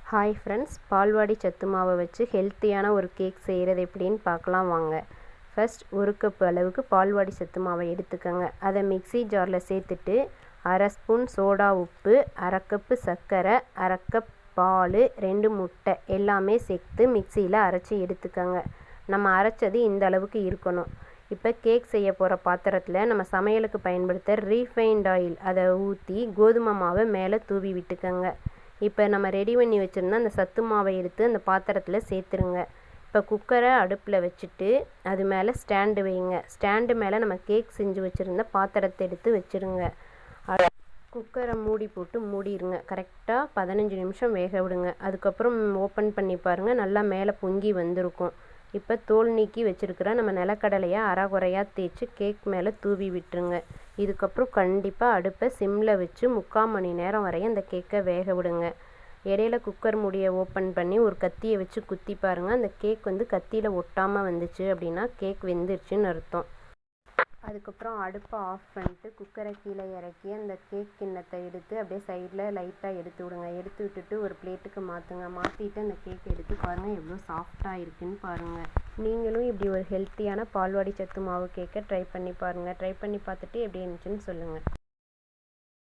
Hi friends, பால்வாடி சத்து மாவை வச்சு ஹெல்த்தியான ஒரு கேக் செய்கிறது எப்படின்னு பார்க்கலாம் வாங்க. ஃபர்ஸ்ட் 1 கப் அளவுக்கு பால்வாடி சத்து மாவை எடுத்துக்கோங்க. அதை மிக்ஸி ஜாரில் சேர்த்துட்டு 1/2 ஸ்பூன் சோடா உப்பு, 1/2 கப்பு சர்க்கரை, 1/2 கப் பால், 2 முட்டை எல்லாமே சேர்த்து மிக்சியில் அரைச்சி எடுத்துக்கோங்க. நம்ம அரைச்சது இந்த அளவுக்கு இருக்கணும். இப்போ கேக் செய்ய போகிற பாத்திரத்தில் நம்ம சமையலுக்கு பயன்படுத்த ரீஃபைண்ட் ஆயில் அதை ஊற்றி கோதுமை மாவை மேலே தூவி விட்டுக்கோங்க. இப்போ நம்ம ரெடி பண்ணி வச்சுருந்தா அந்த சத்து மாவை எடுத்து அந்த பாத்திரத்தில் சேர்த்துருங்க. இப்போ குக்கரை அடுப்பில் வச்சுட்டு அது மேலே ஸ்டாண்டு வைங்க. ஸ்டாண்டு மேலே நம்ம கேக் செஞ்சு வச்சுருந்த பாத்திரத்தை எடுத்து வச்சுருங்க. குக்கரை மூடி போட்டு மூடிடுங்க. கரெக்டாக 15 நிமிஷம் வேக விடுங்க. அதுக்கப்புறம் ஓப்பன் பண்ணி பாருங்கள், நல்லா மேலே பொங்கி வந்திருக்கும். இப்போ தோல் நீக்கி வச்சுருக்கிற நம்ம நிலக்கடலையை அரைகுறையாக தேய்ச்சி கேக் மேலே தூவி விட்டுருங்க. இதுக்கப்புறம் கண்டிப்பாக அடுப்பை சிம்மில் வச்சு 3/4 மணி நேரம் வரையும் அந்த கேக்கை வேக விடுங்க. இடையில குக்கர் மூடியை ஓப்பன் பண்ணி ஒரு கத்தியை வச்சு குத்தி பாருங்கள். அந்த கேக் கத்தியில் ஒட்டாமல் வந்துச்சு அப்படின்னா கேக் வெந்துருச்சுன்னு அர்த்தம். அதுக்கப்புறம் அடுப்பை ஆஃப் பண்ணிட்டு குக்கரை கீழே இறக்கி அந்த கேக் கிண்ணத்தை எடுத்து அப்படியே சைடில் லைட்டாக எடுத்து விடுங்க. எடுத்து விட்டுட்டு ஒரு பிளேட்டுக்கு மாற்றுங்க. மாற்றிட்டு அந்த கேக் எடுத்து பாருங்கள் எவ்வளோ சாஃப்டாக இருக்குன்னு பாருங்கள். நீங்களும் இப்படி ஒரு ஹெல்த்தியான பால்வாடி சத்து மாவு கேக்கை ட்ரை பண்ணி பாருங்கள். ட்ரை பண்ணி பார்த்துட்டு எப்படி இருந்துச்சுன்னு சொல்லுங்கள்.